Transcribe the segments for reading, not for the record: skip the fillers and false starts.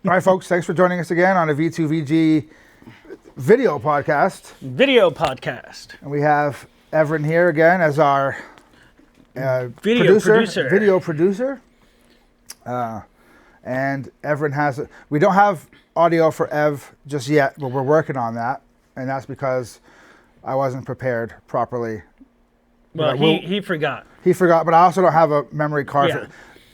All right, folks, thanks for joining us again on a V2VG video podcast. Video podcast. And we have Everin here again as our Video producer. Video producer. And Everin has, we don't have audio for Ev just yet, but we're working on that. And that's because I wasn't prepared properly. Well, he forgot. He forgot, but I also don't have a memory card. Yeah.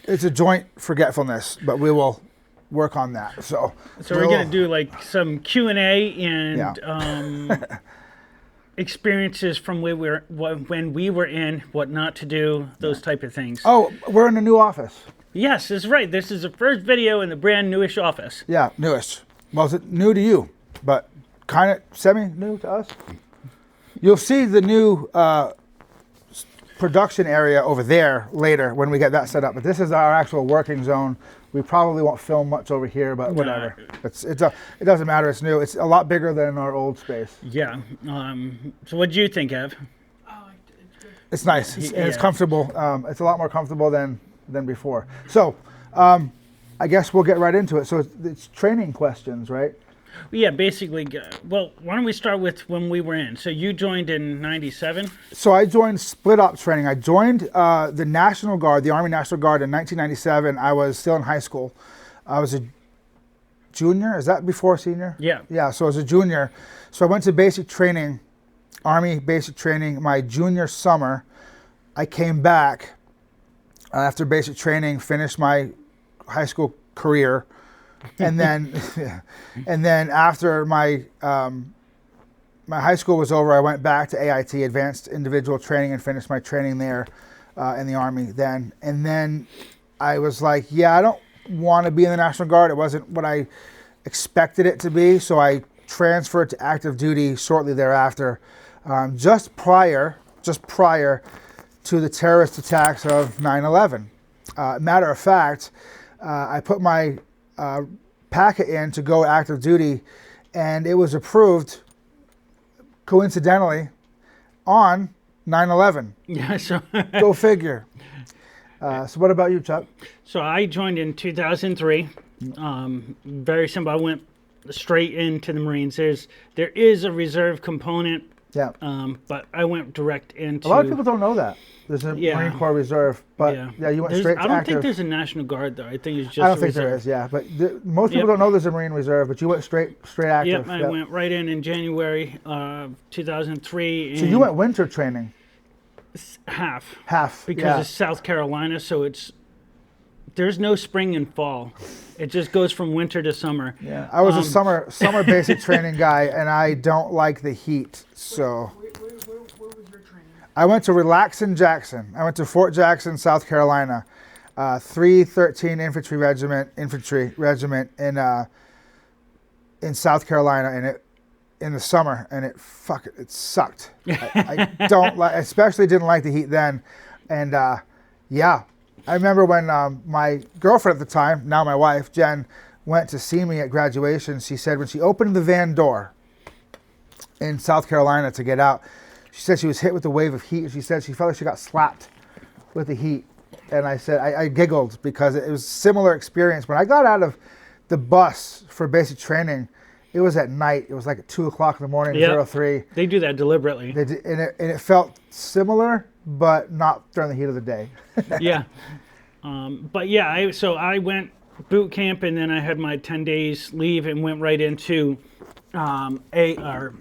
It's a joint forgetfulness, but we will work on that. So we're gonna do like some Q&A and experiences from when we were in, what not to do, those type of things. Oh, we're in a new office. Yes, that's right. This is the first video in the brand newish office. Yeah, newish. Well, it's new to you, but kind of semi-new to us. You'll see the new production area over there later when we get that set up. But this is our actual working zone. We probably won't film much over here, but whatever. It doesn't matter. It's new. It's a lot bigger than our old space. Yeah. So what do you think, Ev? It's nice. It's comfortable. It's a lot more comfortable than before. So I guess we'll get right into it. So it's training questions, right? Yeah, basically. Well, why don't we start with when we were in? So you joined in '97. So I joined split ops training. I joined the National Guard, the Army National Guard in 1997. I was still in high school. I was a junior. Is that before senior? Yeah. Yeah, so I was a junior. So I went to basic training, Army basic training, my junior summer. I came back after basic training, finished my high school career. And then, after my high school was over, I went back to AIT, Advanced Individual Training, and finished my training there in the Army then. And then I was like, yeah, I don't want to be in the National Guard. It wasn't what I expected it to be, so I transferred to active duty shortly thereafter, just prior to the terrorist attacks of 9/11. Matter of fact, I put my packet in to go active duty, and it was approved coincidentally on 9/11. Yeah, so Go figure. So what about you, Chuck? So I joined in 2003. Very simple. I went straight into the Marines. There is a reserve component. Yeah. But I went direct into. A lot of people don't know that. There's a Marine Corps Reserve, but you went straight to active. I don't think there's a National Guard though. I think it's just. I don't think there is. Yeah, but most people don't know there's a Marine Reserve, but you went straight active. Yep, I went right in January 2003. So you went winter training. Half. Because it's South Carolina, so there's no spring and fall. It just goes from winter to summer. Yeah, I was a summer basic training guy, and I don't like the heat. So Where was your training? I went to Relaxin Jackson. I went to Fort Jackson, South Carolina, 313 Infantry Regiment in South Carolina, and in the summer, and it sucked. I especially didn't like the heat then, and I remember when my girlfriend at the time, now my wife, Jen, went to see me at graduation. She said when she opened the van door in South Carolina to get out, she said she was hit with a wave of heat. She said she felt like she got slapped with the heat. And I said, I giggled because it was a similar experience. When I got out of the bus for basic training, it was at night. It was like at 2 o'clock in the morning, 03. They do that deliberately. And it felt similar, but not during the heat of the day. Yeah. But yeah, I went boot camp, and then I had my 10 days leave and went right into our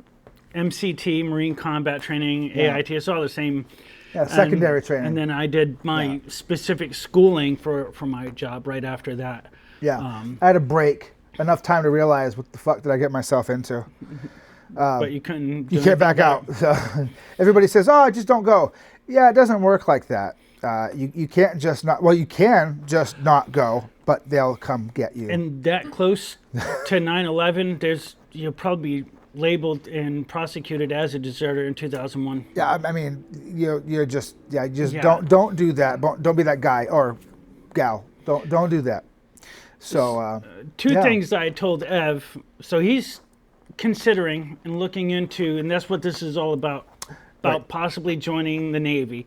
MCT, Marine Combat Training, AIT. It's all the same. Yeah, secondary training. And then I did my specific schooling for my job right after that. Yeah, I had a break, enough time to realize what the fuck did I get myself into. But you couldn't. You can't back out. So everybody says, "Oh, just don't go." Yeah, it doesn't work like that. You can't just not. Well, you can just not go, but they'll come get you. And that close to 9/11, you'll probably be labeled and prosecuted as a deserter in 2001. Yeah, I mean, you're just don't do that. Don't be that guy or gal. Don't do that. So two things I told Ev. So he's considering and looking into, and that's what this is all about possibly joining the Navy.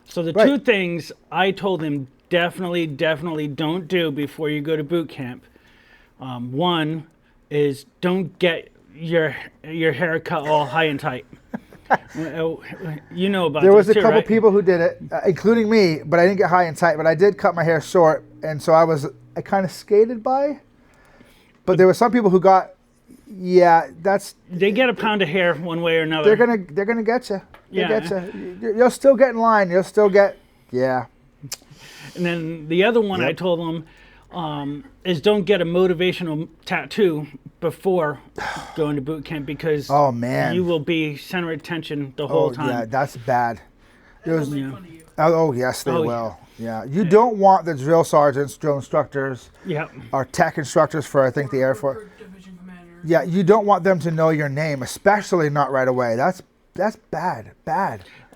So the two things I told him definitely don't do before you go to boot camp One is don't get your hair cut all high and tight. You know about There was this a too, couple right? people who did it, including me, but I didn't get high and tight. But I did cut my hair short, and so I kind of skated by. But there were some people who got, They get a pound of hair one way or another. they're gonna get you. Yeah. Get you. You'll still get in line. You'll still get, yeah. And then the other one I told them is don't get a motivational tattoo before going to boot camp because Oh, man. you will be center of attention the whole Oh, time. yeah, that's bad. They'll There's, make fun of you. oh, yes, they Oh, will. Yeah, you don't want the drill sergeants, drill instructors, Yep. or tech instructors for I think the Air Force. Or division commander. Yeah, you don't want them to know your name, especially not right away. That's bad.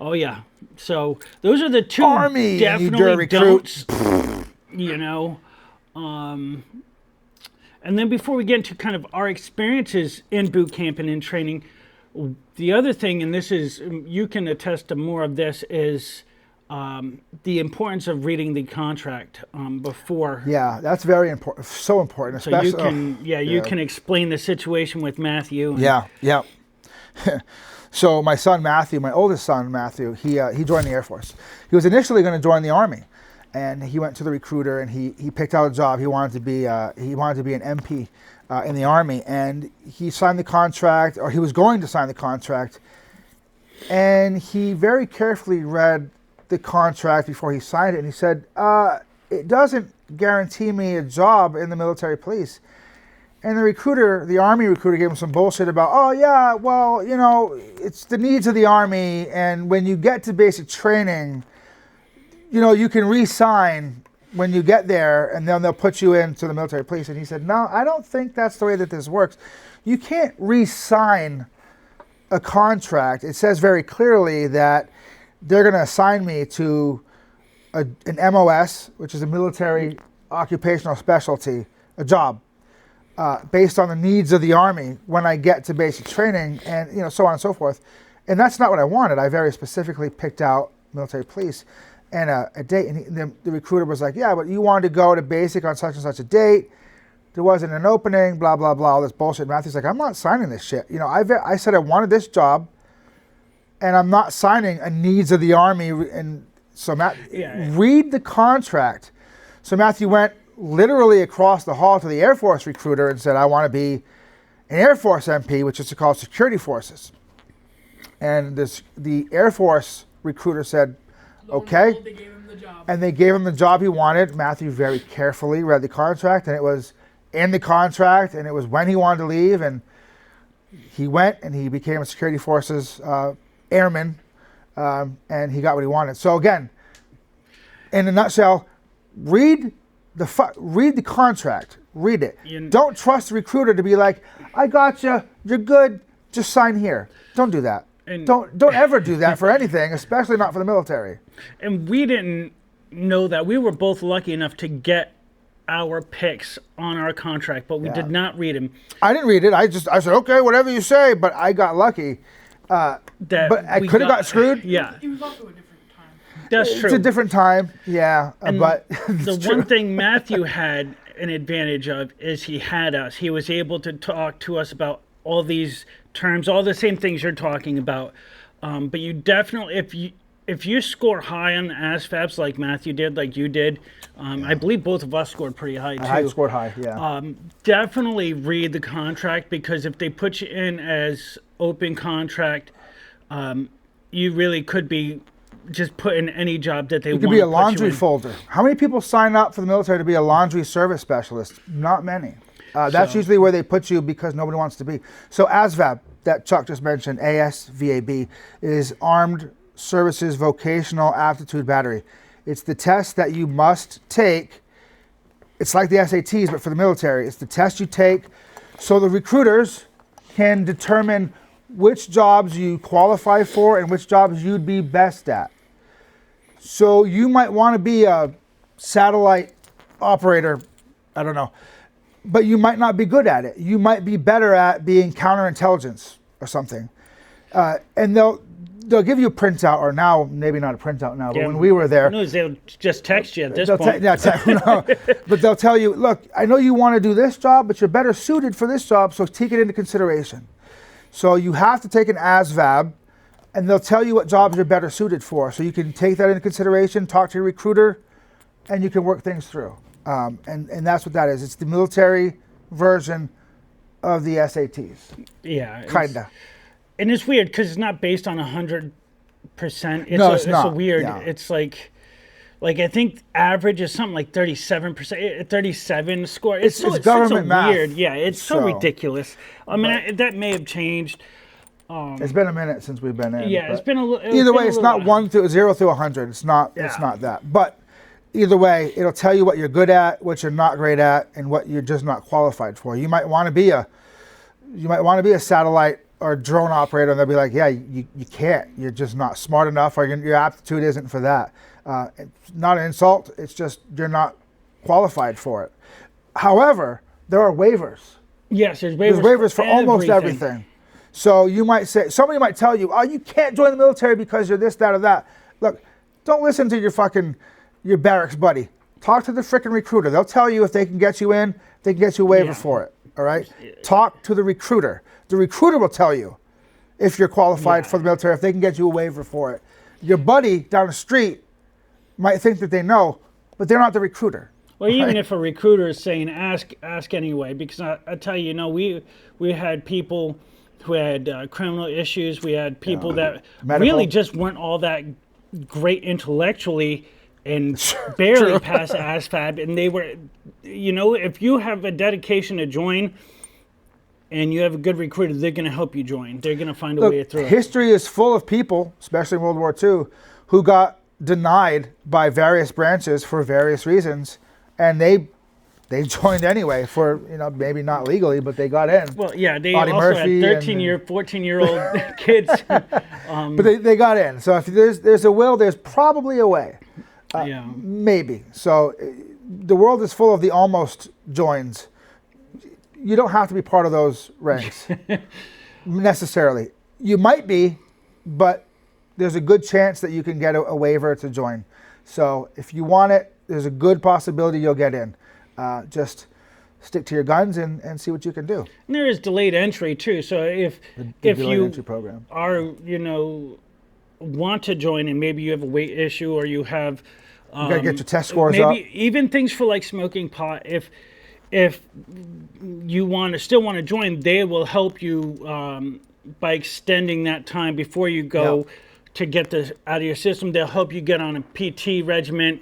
Oh yeah. So those are the two Army, you definitely dirty recruit. don'ts. You know. And then before we get into kind of our experiences in boot camp and in training, the other thing, and this is you can attest to more of this, is the importance of reading the contract before. Yeah, that's very important. So important, So especially. you can, you can explain the situation with Matthew. And, Yeah. So my son Matthew, my oldest son Matthew, he joined the Air Force. He was initially going to join the Army, and he went to the recruiter and he picked out a job. He wanted to be an MP in the Army, and he signed the contract, or he was going to sign the contract, and he very carefully read the contract before he signed it, and he said, "It doesn't guarantee me a job in the military police." And the Army recruiter gave him some bullshit about, oh yeah, well, it's the needs of the Army, and when you get to basic training, you can re-sign when you get there, and then they'll put you into the military police. And he said, no, I don't think that's the way that this works. You can't re-sign a contract. It says very clearly that they're going to assign me to an MOS, which is a military occupational specialty, a job. Based on the needs of the Army when I get to basic training, and so on and so forth. And that's not what I wanted. I very specifically picked out military police and a date. And the recruiter was like, yeah, but you wanted to go to basic on such and such a date. There wasn't an opening, blah, blah, blah, all this bullshit. And Matthew's like, I'm not signing this shit. I said I wanted this job, and I'm not signing a needs of the Army. And so read the contract. So Matthew went literally across the hall to the Air Force recruiter and said, I want to be an Air Force MP, which is called Security Forces. And the Air Force recruiter said, okay. They gave him the job. And they gave him the job he wanted. Matthew very carefully read the contract, and it was in the contract, and it was when he wanted to leave. And he went and he became a Security Forces airman, and he got what he wanted. So again, in a nutshell, read the contract. Read it. Don't trust the recruiter to be like, I got you, you're good, just sign here. Don't do that. And- Don't ever do that for anything, especially not for the military. And we didn't know that. We were both lucky enough to get our picks on our contract, but we did not read them. I didn't read it. I said, okay, whatever you say, but I got lucky. But I could have got screwed. Yeah, He was also a different time. that's true. It's a different time. Yeah, but The it's true. one thing Matthew had an advantage of is he had us. He was able to talk to us about all these terms, all the same things you're talking about. But you definitely, if you score high on the ASVABs like Matthew did, like you did, I believe both of us scored pretty high too. I scored high, yeah. Definitely read the contract, because if they put you in as open contract, you really could be just put in any job that they It want could be to a put you laundry in. folder. How many people sign up for the military to be a laundry service specialist? Not many. That's usually where they put you because nobody wants to be. So ASVAB, that Chuck just mentioned, ASVAB, is Armed Services Vocational Aptitude Battery. It's the test that you must take. It's like the SATs, but for the military. It's the test you take so the recruiters can determine which jobs you qualify for and which jobs you'd be best at. So you might want to be a satellite operator, I don't know, but you might not be good at it. You might be better at being counterintelligence or something. And they'll give you a printout, or now maybe not a printout now, but Yeah. when we were there, No, they'll just text you at this they'll point. no, but they'll tell you, look, I know you want to do this job, but you're better suited for this job, so take it into consideration. So you have to take an ASVAB, and they'll tell you what jobs you're better suited for. So you can take that into consideration, talk to your recruiter, and you can work things through. And that's what that is. It's the military version of the SATs, Yeah. kinda. And it's weird because it's not based on 100%. No, it's a not. weird. Yeah. It's like I think average is something like 37%, 37 score. It's so government math. weird. Yeah, it's so So, ridiculous. I mean, that may have changed. It's been a minute since we've been in. Yeah, it's but been a little. either way, it's not 0 through 100. It's not. It's Yeah. not that. But either way, it'll tell you what you're good at, what you're not great at, and what you're just not qualified for. You might want to be a satellite or drone operator, and they'll be like, yeah, you can't. You're just not smart enough, or your aptitude isn't for that. It's not an insult. It's just you're not qualified for it. However, there are waivers. Yes, there's There's waivers for almost everything. So you might say, somebody might tell you, oh, you can't join the military because you're this, that, or that. Look, don't listen to your barracks buddy. Talk to the frickin' recruiter. They'll tell you if they can get you in, they can get you a waiver Yeah. for it. All right? Talk to the recruiter. The recruiter will tell you if you're qualified Yeah. for the military, if they can get you a waiver for it. Your buddy down the street might think that they know, but they're not the recruiter. Well, even Right. if a recruiter is saying ask anyway, because I tell you, we had people who had criminal issues. We had people that Medical. really just weren't all that great intellectually and barely True. passed ASVAB. And they were, if you have a dedication to join and you have a good recruiter, they're going to help you join. They're going to find a way Look, through it. history is full of people, especially in World War II, who got denied by various branches for various reasons, and they joined anyway for, maybe not legally, but they got in. Well, yeah, they Audie also Murphy had and- 13-year, 14-year-old kids. But they got in. So if there's a will, there's probably a way. Yeah. Maybe. So the world is full of the almost joins. You don't have to be part of those ranks necessarily. You might be, but there's a good chance that you can get a waiver to join. So if you want it, there's a good possibility you'll get in. Just stick to your guns and see what you can do. And there is delayed entry too. So if Delayed you entry program. are want to join and maybe you have a weight issue or you have You gotta get your test scores maybe up. even things for like smoking pot. If you still want to join, they will help you by extending that time before you go Yep. to get this out of your system. They'll help you get on a PT regimen.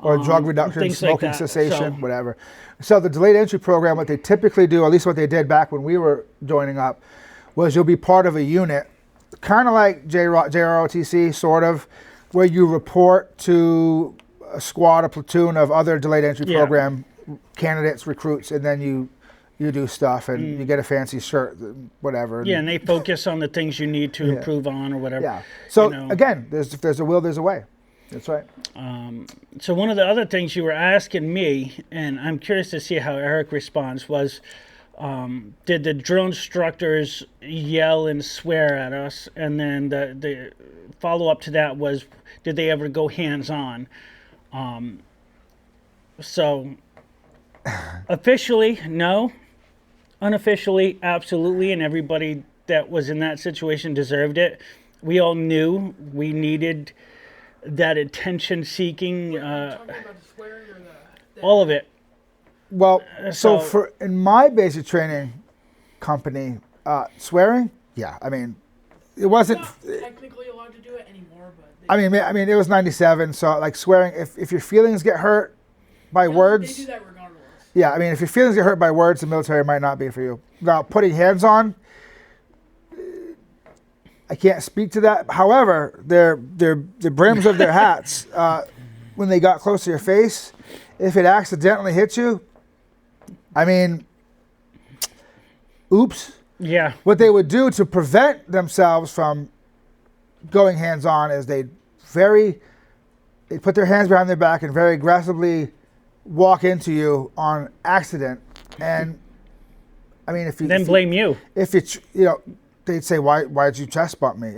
Or drug reduction, things like smoking that. cessation, So- whatever. So the delayed entry program, what they typically do, at least what they did back when we were joining up, was you'll be part of a unit, kind of like JROTC, sort of, where you report to a squad, a platoon of other delayed entry Yeah. program candidates, recruits, and then you do stuff and you get a fancy shirt, whatever. Yeah, and they focus on the things you need to improve on or whatever. Yeah. So you know. again, if there's a will, there's a way. That's right. So one of the other things you were asking me, and I'm curious to see how Eric responds, was did the drill instructors yell and swear at us? And then the follow-up to that was, did they ever go hands-on? So officially, no. Unofficially, absolutely, and everybody that was in that situation deserved it. We all knew we needed that attention-seeking, Talking about the swearing or the all of it. Well, so so- in my basic training company, swearing, yeah, I mean, it wasn't. not technically allowed to do it anymore, but they, I mean, it was '97, so like swearing. If your feelings get hurt by they words, do that regardless. yeah, I mean, if your feelings get hurt by words, the military might not be for you. Now, putting hands on, I can't speak to that. However, the brims of their hats, when they got close to your face, if it accidentally hit you, I mean, oops. Yeah, What they would do to prevent themselves from going hands on is they put their hands behind their back and very aggressively walk into you on accident. And I mean, then blame you. if it's, they'd say, why'd you chest bump me?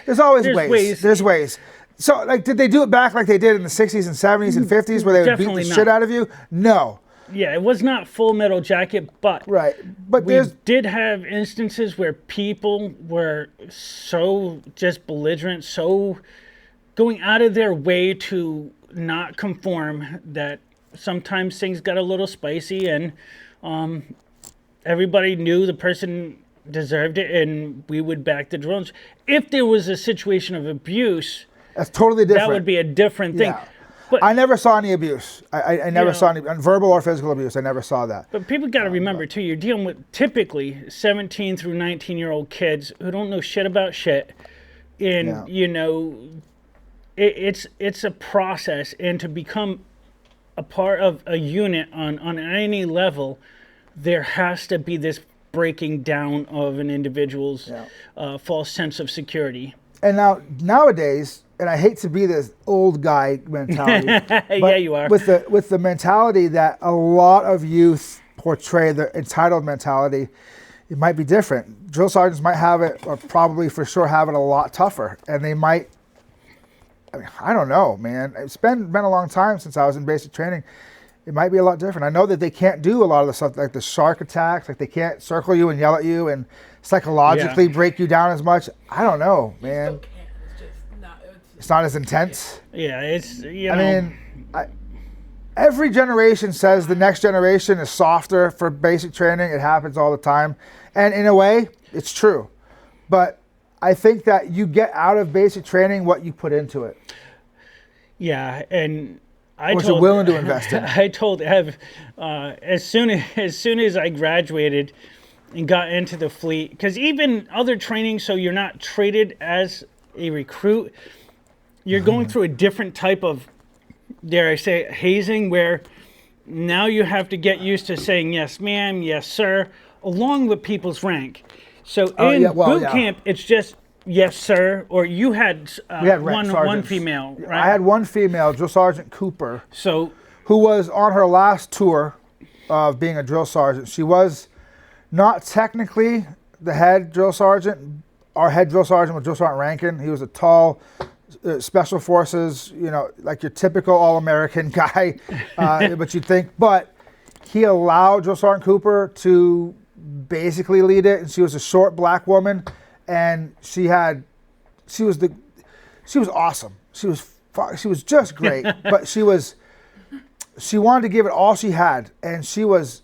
There's always ways. There's ways. So, like, did they do it back like they did in the 60s and 70s and 50s where they would beat the shit out of you? No. Yeah, it was not Full Metal Jacket, but right. But we did have instances where people were so just belligerent, so going out of their way to not conform that sometimes things got a little spicy, and everybody knew the person deserved it, and we would back the drones. If there was a situation of abuse, that's totally different. That would be a different thing. Yeah. But I never saw any abuse. I never saw any verbal or physical abuse. I never saw that. But people got to remember, too, you're dealing with typically 17 through 19-year-old kids who don't know shit about shit. And, it's a process. And to become a part of a unit on any level, there has to be this breaking down of an individual's false sense of security. And nowadays, and I hate to be this old guy mentality. Yeah, you are. With the mentality that a lot of youth portray, the entitled mentality, it might be different. Drill sergeants might have it, or probably for sure have it a lot tougher. And they might, I don't know, man. It's been a long time since I was in basic training. It might be a lot different. I know that they can't do a lot of the stuff like the shark attacks, like they can't circle you and yell at you and psychologically break you down as much. I don't know, man. It's not as intense. Yeah, it's, I mean, every generation says the next generation is softer for basic training. It happens all the time. And in a way, it's true. But I think that you get out of basic training what you put into it. Yeah, and you're willing to invest in. I told Ev, as soon as I graduated and got into the fleet, because even other training, so you're not treated as a recruit, you're going through a different type of, dare I say, hazing, where now you have to get used to saying yes, ma'am, yes, sir, along with people's rank. So in boot camp, it's just yes, sir, or you had, one female, right? I had one female, Drill Sergeant Cooper, who was on her last tour of being a drill sergeant. She was not technically the head drill sergeant. Our head drill sergeant was Drill Sergeant Rankin. He was a tall, Special Forces, like your typical all-American guy, but you'd think. But he allowed Drill Sergeant Cooper to basically lead it, and she was a short black woman, and she was awesome. She was just great, but she wanted to give it all she had, and she was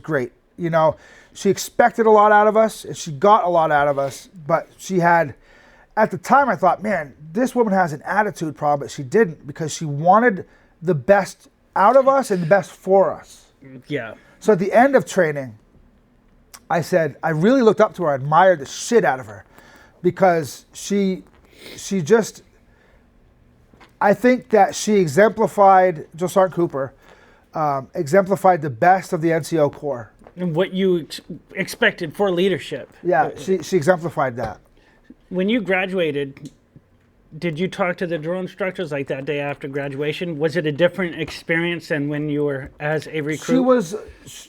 great. She expected a lot out of us, and she got a lot out of us, but she had. At the time, I thought, man, this woman has an attitude problem, but she didn't, because she wanted the best out of us and the best for us. Yeah. So at the end of training, I said, I really looked up to her. I admired the shit out of her, because she just, I think that she exemplified, Drill Sergeant Cooper, exemplified the best of the NCO Corps. And what you expected for leadership. Yeah, she exemplified that. When you graduated, did you talk to the drill instructors like that day after graduation? Was it a different experience than when you were as a recruit?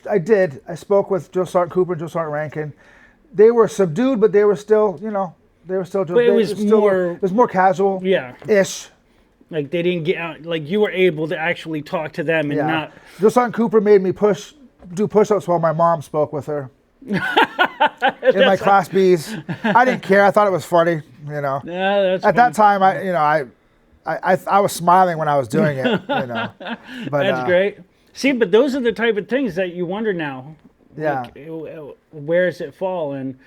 I did. I spoke with Drill Sergeant Cooper and Drill Sergeant Rankin. They were subdued, but they were still, they were still. But it was more casual. Yeah. Ish. Like they didn't get out. Like you were able to actually talk to them and not. Drill Sergeant Cooper made me do push-ups while my mom spoke with her. In my Class Bs. I didn't care. I thought it was funny, Yeah, that's At that time, I was smiling when I was doing it, But, that's great. See, but those are the type of things that you wonder now. Yeah. Like, where does it fall? And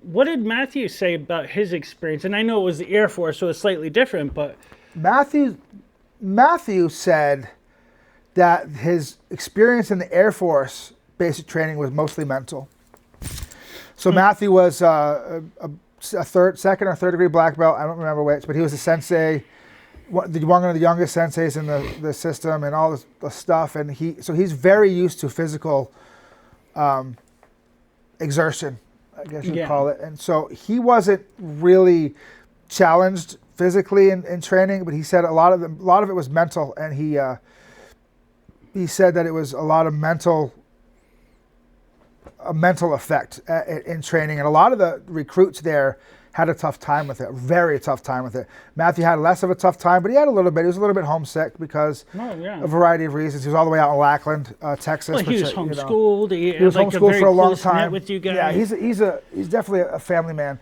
what did Matthew say about his experience? And I know it was the Air Force, so it's slightly different, but... Matthew said that his experience in the Air Force basic training was mostly mental. So Matthew was a second or third degree black belt. I don't remember which, but he was a sensei, one of the youngest senseis in the system, and all the stuff. And he's very used to physical exertion, I guess you'd call it. And so he wasn't really challenged physically in training, but he said a lot of it was mental, and he said that it was a lot of mental a mental effect in training, and a lot of the recruits there had a tough time with it, a very tough time with it. Matthew had less of a tough time, but he had a little bit. He was a little bit homesick because a variety of reasons. He was all the way out in Lackland, Texas. Well, he was homeschooled. He was homeschooled for a long time. With you guys. Yeah, he's definitely a family man,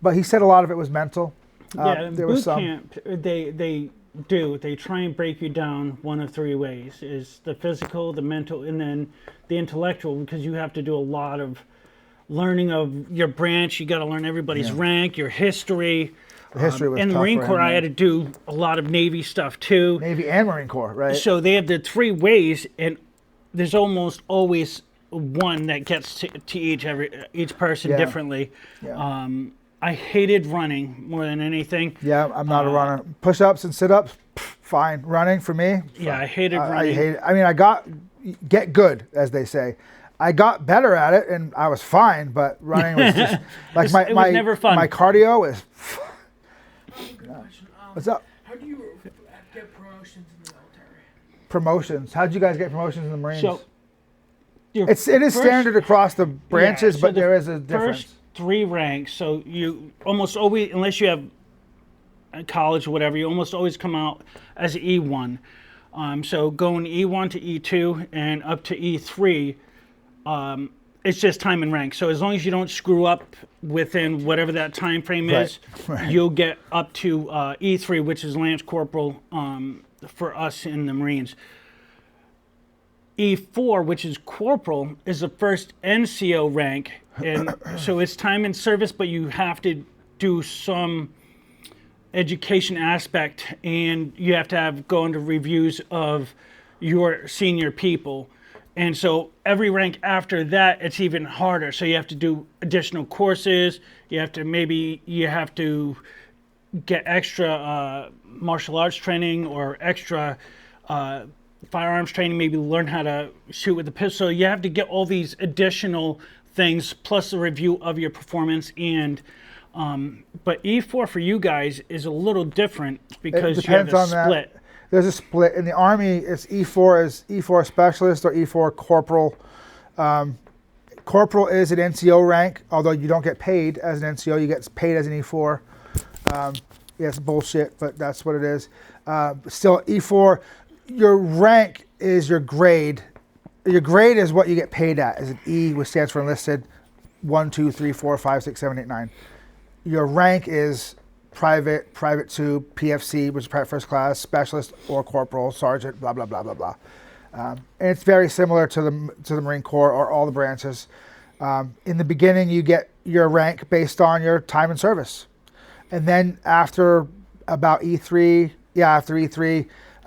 but he said a lot of it was mental. Yeah, boot camp, they try and break you down one of three ways: is the physical, the mental, and then the intellectual, because you have to do a lot of learning of your branch. You got to learn everybody's rank, your history. The history was in the tough Marine for Corps, him, I had to do a lot of Navy stuff too. Navy and Marine Corps, right? So they have the three ways, and there's almost always one that gets to each person differently. Yeah. I hated running more than anything. Yeah, I'm not a runner. Push-ups and sit-ups, fine. Running for me. Yeah, I hated running. I hate it. I mean, get good, as they say. I got better at it, and I was fine. But running was just like it was never fun. My cardio is. Good question. What's up? How do you get promotions in the military? Promotions. How did you guys get promotions in the Marines? So it is standard across the branches, but there is a difference. First 3 ranks. So you almost always, unless you have a college or whatever, you almost always come out as E1. So going E1 to E2 and up to E3, it's just time and rank. So as long as you don't screw up within whatever that time frame is, you'll get up to E3, which is Lance Corporal for us in the Marines. E4, which is Corporal, is the first NCO rank, and so it's time in service, but you have to do some education aspect, and you have to go into reviews of your senior people. And so every rank after that, it's even harder. So you have to do additional courses. You have to get extra martial arts training or extra firearms training, maybe learn how to shoot with a pistol. You have to get all these additional things, plus a review of your performance. And but E4 for you guys is a little different because you have a split. There's a split. In the Army, it's E4 is E4 Specialist or E4 Corporal. Corporal is an NCO rank, although you don't get paid as an NCO. You get paid as an E4. Yeah, it's bullshit, but that's what it is. Still, E4, your rank is your grade. Your grade is what you get paid at. Is an E, which stands for enlisted, 1, 2, 3, 4, 5, 6, 7, 8, 9. Your rank is private, private 2, PFC, which is private first class, specialist or corporal, sergeant, blah, blah, blah, blah, blah. And it's very similar to the Marine Corps or all the branches. In the beginning, you get your rank based on your time in service. And then after about E3,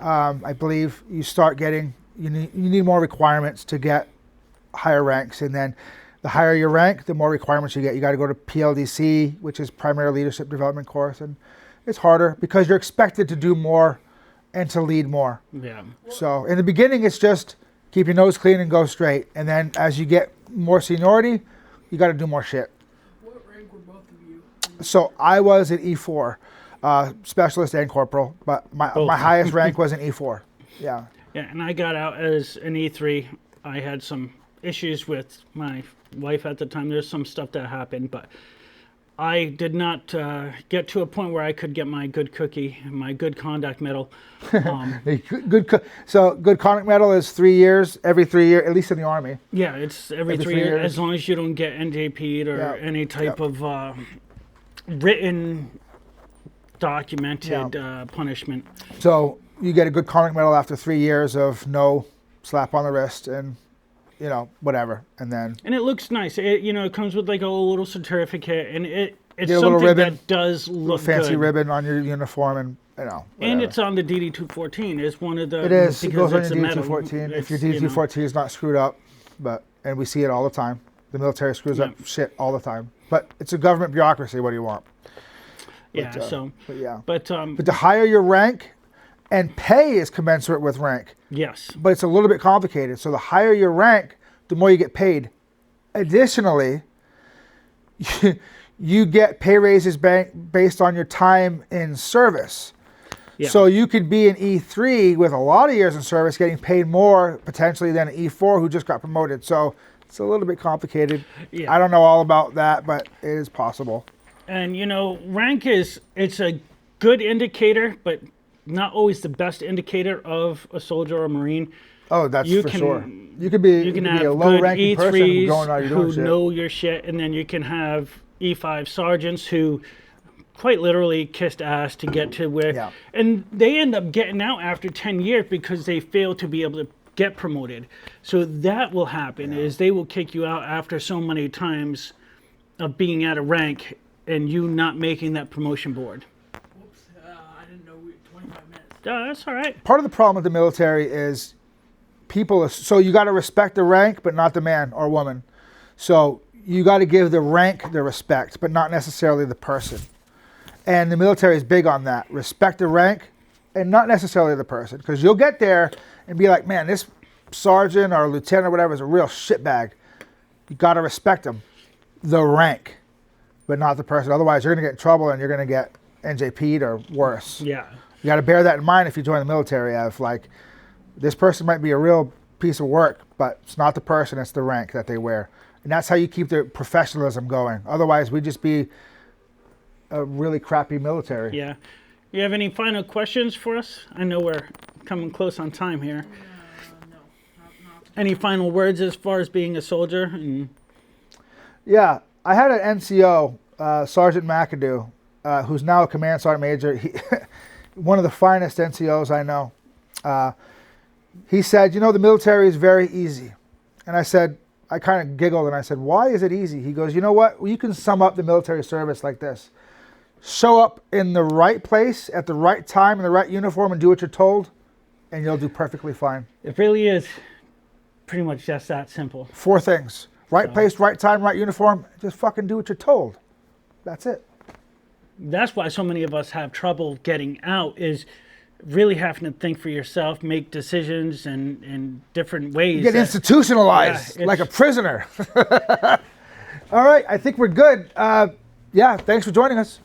I believe you start getting, you need more requirements to get higher ranks. And then the higher your rank, the more requirements you get. You got to go to PLDC, which is Primary Leadership Development course. And it's harder because you're expected to do more and to lead more. Yeah. So in the beginning, it's just keep your nose clean and go straight. And then as you get more seniority, you got to do more shit. What rank were both of you? So I was an E4, Specialist and Corporal, but my highest rank was an E4. Yeah. Yeah, and I got out as an E3. I had some issues with my wife at the time. There's some stuff that happened, but I did not get to a point where I could get my good cookie, my good conduct medal. So good conduct medal is 3 years, every 3 years, at least in the Army. Yeah, it's every 3 years, as long as you don't get NJP'd or any type of written, documented punishment. So you get a good conduct medal after 3 years of no slap on the wrist and whatever, and it looks nice. It comes with like a little certificate, and it's something something ribbon, that does look fancy good. ribbon on your uniform, and whatever. And it's on the DD-214. It's one of the. It is. It goes on it's your a DD-214. If your DD-214 is not screwed up, and we see it all the time. The military screws up shit all the time. But it's a government bureaucracy. What do you want? Yeah. But the higher your rank, and pay is commensurate with rank. Yes. But it's a little bit complicated. So the higher your rank, the more you get paid. Additionally, you get pay raises based on your time in service. Yeah. So you could be an E3 with a lot of years in service getting paid more potentially than an E4 who just got promoted. So It's a little bit complicated. Yeah. I don't know all about that, but it is possible. And rank it's a good indicator, but not always the best indicator of a soldier or a Marine. Oh, that's You for can- sure. You could be, You can be have a good low-ranking person E3s going out, you're doing who shit. know your shit, and then you can have E5 sergeants who quite literally kissed ass to get to where, Yeah. and they end up getting out after 10 years because they fail to be able to get promoted. So that will happen is they will kick you out after so many times of being at a rank and you not making that promotion board. Whoops, I didn't know we 25 minutes. That's all right. Part of the problem with the military is people, so you got to respect the rank, but not the man or woman. So you got to give the rank the respect, but not necessarily the person. And the military is big on that. Respect the rank and not necessarily the person. Because you'll get there and be like, man, this sergeant or lieutenant or whatever is a real shitbag. You got to respect him. The rank, but not the person. Otherwise, you're going to get in trouble and you're going to get NJP'd or worse. Yeah. You got to bear that in mind if you join the military. If like, this person might be a real piece of work, but it's not the person, it's the rank that they wear. And that's how you keep the professionalism going. Otherwise, we'd just be a really crappy military. Yeah. You have any final questions for us? I know we're coming close on time here. No, not. Any final words as far as being a soldier? And Yeah, I had an NCO, Sergeant McAdoo, who's now a command sergeant major. He, one of the finest NCOs I know. He said, the military is very easy. And I said, I kind of giggled and I said, why is it easy? He goes, you know what? Well, you can sum up the military service like this. Show up in the right place at the right time in the right uniform and do what you're told, and you'll do perfectly fine. it really is pretty much just that simple. 4 things. Right place, right time, right uniform. Just fucking do what you're told. That's it. That's why so many of us have trouble getting out is really having to think for yourself, make decisions in different ways. You get that- institutionalized Yeah, like a it's- prisoner. All right, I think we're good. Yeah, thanks for joining us.